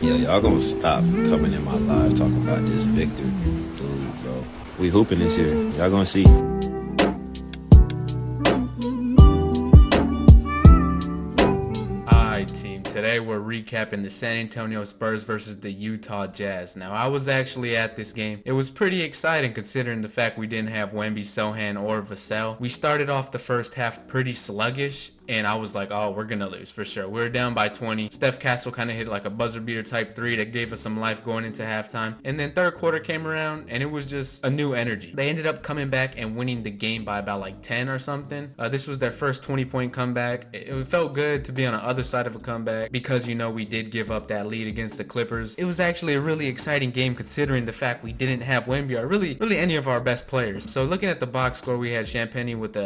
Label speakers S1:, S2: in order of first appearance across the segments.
S1: Yeah, y'all gonna stop coming in my live talking about this Victor dude, bro. We hooping this year. Y'all gonna see.
S2: Alright team, today we're recapping the San Antonio Spurs versus the Utah Jazz. Now I was actually at this game. It was pretty exciting considering the fact we didn't have Wemby, Sohan, or Vassell. We started off the first half pretty sluggish, and I was like, oh, we're gonna lose for sure. We were down by 20. Stefon Castle kind of hit like a buzzer beater type 3 that gave us some life going into halftime. And then third quarter came around and it was just a new energy. They ended up coming back and winning the game by about like 10 or something. This was their first 20-point comeback. It felt good to be on the other side of a comeback because, you know, we did give up that lead against the Clippers. It was actually a really exciting game considering the fact we didn't have Wemby or really any of our best players. So looking at the box score, we had Champagny with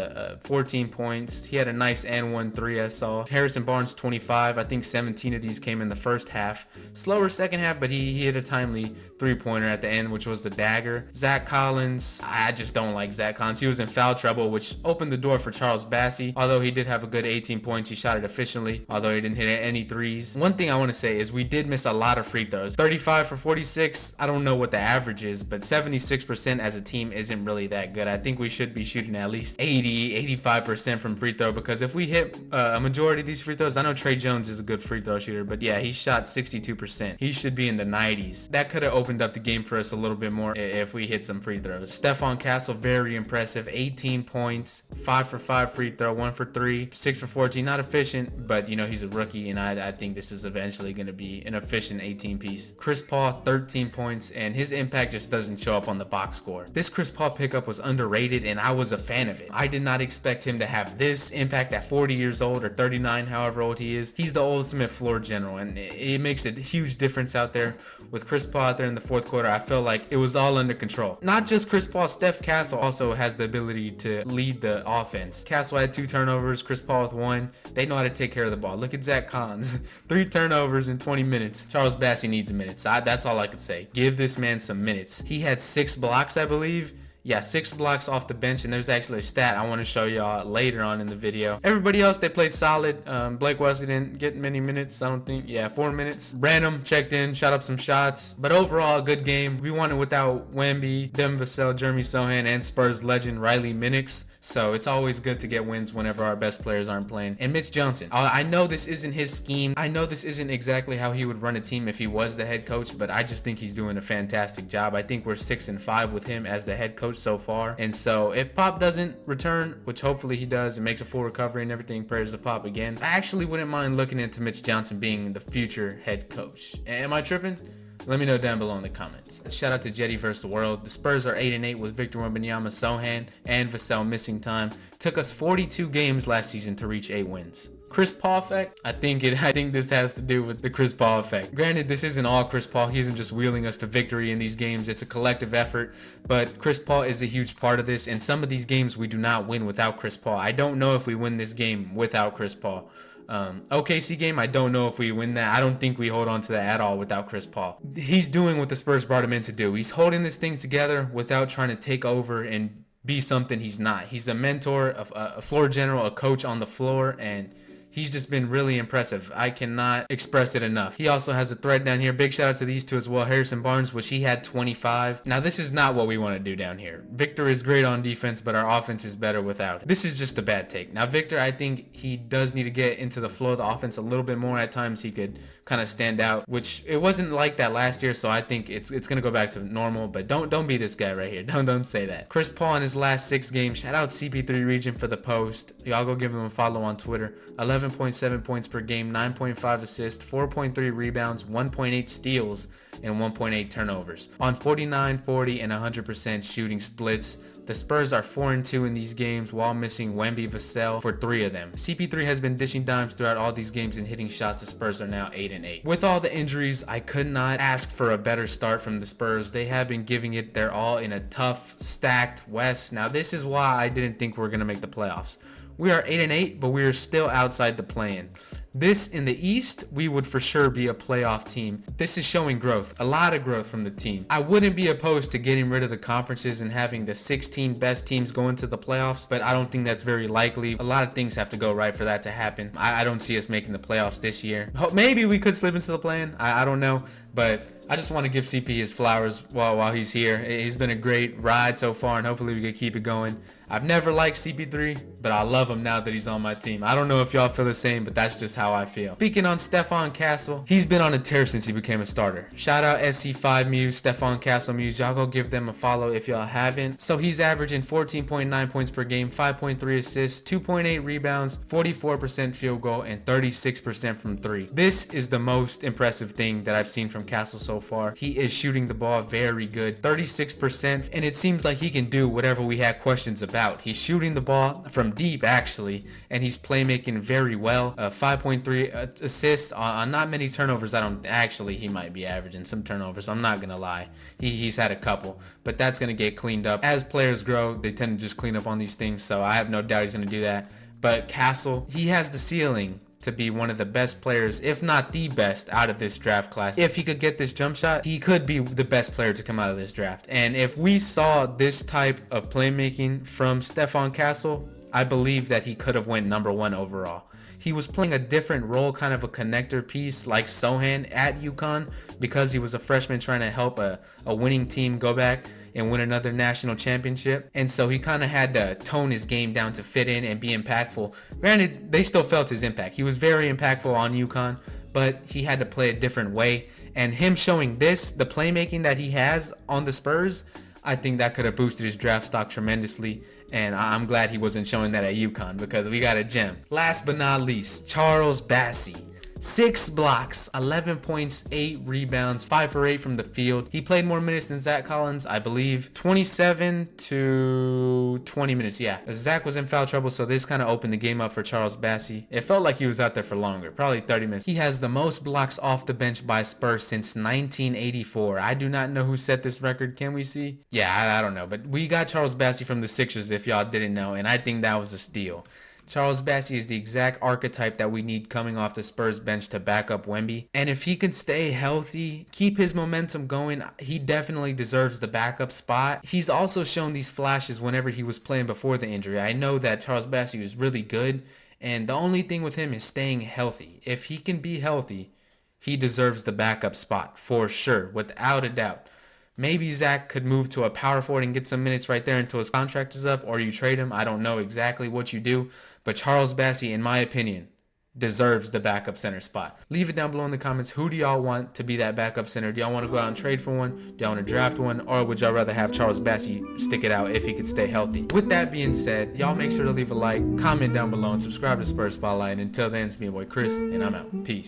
S2: 14 points. He had a nice and 1-3 I saw. Harrison Barnes 25. I think 17 of these came in the first half. Slower second half, but he hit a timely three-pointer at the end, which was the dagger. Zach Collins, I just don't like Zach Collins. He was in foul trouble, which opened the door for Charles Bassey. Although he did have a good 18 points, he shot it efficiently, although he didn't hit any threes. One thing I want to say is we did miss a lot of free throws. 35 for 46. I don't know what the average is, but 76% as a team isn't really that good. I think we should be shooting at least 85% from free throw, because if we hit a majority of these free throws, I know Trey Jones is a good free throw shooter, but yeah, he shot 62%. He should be in the 90s. That could have opened up the game for us a little bit more if we hit some free throws. Stefon Castle, very impressive. 18 points, 5 for 5 free throw, 1 for 3, 6 for 14. Not efficient, but you know, he's a rookie, and I think this is eventually going to be an efficient 18 piece. Chris Paul, 13 points, and his impact just doesn't show up on the box score. This Chris Paul pickup was underrated, and I was a fan of it. I did not expect him to have this impact at 40 years old or 39, however old he is. He's the ultimate floor general, and it makes a huge difference out there. With Chris Paul out there in the fourth quarter, I felt like it was all under control. Not just Chris Paul, Steph Castle also has the ability to lead the offense. Castle had 2 turnovers, Chris Paul with 1. They know how to take care of the ball. Look at Zach Collins, 3 turnovers in 20 minutes. Charles Bassey needs minutes. That's all I could say. Give this man some minutes. He had 6 blocks, I believe. Yeah, 6 blocks off the bench, and there's actually a stat I want to show y'all later on in the video. Everybody else, they played solid. Blake Wesley didn't get many minutes, I don't think. Yeah, 4 minutes. Random checked in, shot up some shots. But overall, a good game. We won it without Wemby, Devin Vassell, Jeremy Sohan, and Spurs legend Riley Minix. So it's always good to get wins whenever our best players aren't playing. And Mitch Johnson, I know this isn't his scheme. I know this isn't exactly how he would run a team if he was the head coach, but I just think he's doing a fantastic job. I think we're 6-5 with him as the head coach so far. And so if Pop doesn't return, which hopefully he does and makes a full recovery and everything, prayers to Pop again, I actually wouldn't mind looking into Mitch Johnson being the future head coach. Am I tripping? Let me know down below in the comments. Shout out to Jetty vs. the World. The Spurs are 8-8 with Victor Wembanyama, Sohan, and Vassell missing time. Took us 42 games last season to reach 8 wins. Chris Paul effect? I think this has to do with the Chris Paul effect. Granted, this isn't all Chris Paul. He isn't just wheeling us to victory in these games. It's a collective effort, but Chris Paul is a huge part of this, and some of these games we do not win without Chris Paul. I don't know if we win this game without Chris Paul. OKC game, I don't know if we win that. I don't think we hold on to that at all without Chris Paul. He's doing what the Spurs brought him in to do. He's holding this thing together without trying to take over and be something he's not. He's a mentor, a floor general, a coach on the floor, and he's just been really impressive. I cannot express it enough. He also has a thread down here. Big shout out to these two as well. Harrison Barnes, which he had 25. Now, this is not what we want to do down here. Victor is great on defense, but our offense is better without it. This is just a bad take. Now, Victor, I think he does need to get into the flow of the offense a little bit more. At times, he could kind of stand out, which it wasn't like that last year, so I think it's going to go back to normal, but don't be this guy right here. Don't say that. Chris Paul in his last 6 games. Shout out CP3 Region for the post. Y'all go give him a follow on Twitter. 11.7 points per game, 9.5 assists, 4.3 rebounds, 1.8 steals, and 1.8 turnovers. On 49, 40, and 100% shooting splits. The Spurs are 4-2 in these games while missing Wemby, Vassell for 3 of them. CP3 has been dishing dimes throughout all these games and hitting shots. The Spurs are now 8-8. With all the injuries, I could not ask for a better start from the Spurs. They have been giving it their all in a tough, stacked West. Now, this is why I didn't think we were going to make the playoffs. We are 8-8, but we are still outside the play-in. This in the East, we would for sure be a playoff team. This is showing growth, a lot of growth from the team. I wouldn't be opposed to getting rid of the conferences and having the 16 best teams go into the playoffs, but I don't think that's very likely. A lot of things have to go right for that to happen. I don't see us making the playoffs this year. Maybe we could slip into the play-in. I don't know, but I just want to give CP his flowers while he's here. He's been a great ride so far, and hopefully we can keep it going. I've never liked CP3, but I love him now that he's on my team. I don't know if y'all feel the same, but that's just how I feel. Speaking on Stefon Castle, he's been on a tear since he became a starter. Shout out SC5 Muse, Stefon Castle Muse. Y'all go give them a follow if y'all haven't. So he's averaging 14.9 points per game, 5.3 assists, 2.8 rebounds, 44% field goal, and 36% from three. This is the most impressive thing that I've seen from Castle so far. He is shooting the ball very good, 36%, and it seems like he can do whatever we had questions about. He's shooting the ball from deep, actually, and he's playmaking very well. 5.3 assists on not many turnovers. He might be averaging some turnovers. I'm not gonna lie. He's had a couple, but that's gonna get cleaned up. As players grow, they tend to just clean up on these things, so I have no doubt he's gonna do that. But Castle, he has the ceiling to be one of the best players, if not the best, out of this draft class. If he could get this jump shot, he could be the best player to come out of this draft. And if we saw this type of playmaking from Stefon Castle, I believe that he could have went #1 overall. He was playing a different role, kind of a connector piece like Sohan at UConn, because he was a freshman trying to help a winning team go back and win another national championship. And so he kind of had to tone his game down to fit in and be impactful. Granted, they still felt his impact. He was very impactful on UConn, but he had to play a different way. And him showing this, the playmaking that he has on the Spurs, I think that could have boosted his draft stock tremendously. And I'm glad he wasn't showing that at UConn, because we got a gem. Last but not least, Charles Bassey. 6 blocks, 11 points, 8 rebounds, 5 for 8 from the field. He played more minutes than Zach Collins, I believe. 27 to 20 minutes, yeah. Zach was in foul trouble, so this kind of opened the game up for Charles Bassey. It felt like he was out there for longer, probably 30 minutes. He has the most blocks off the bench by Spurs since 1984. I do not know who set this record. Can we see? Yeah, I don't know. But we got Charles Bassey from the Sixers, if y'all didn't know, and I think that was a steal. Charles Bassey is the exact archetype that we need coming off the Spurs bench to back up Wemby. And if he can stay healthy, keep his momentum going, he definitely deserves the backup spot. He's also shown these flashes whenever he was playing before the injury. I know that Charles Bassey was really good, and the only thing with him is staying healthy. If he can be healthy, he deserves the backup spot for sure, without a doubt. Maybe Zach could move to a power forward and get some minutes right there until his contract is up, or you trade him. I don't know exactly what you do, but Charles Bassey, in my opinion, deserves the backup center spot. Leave it down below in the comments. Who do y'all want to be that backup center? Do y'all want to go out and trade for one? Do y'all want to draft one? Or would y'all rather have Charles Bassey stick it out if he could stay healthy? With that being said, y'all make sure to leave a like, comment down below, and subscribe to Spurs Spotlight. And until then, it's me, your boy Chris, and I'm out. Peace.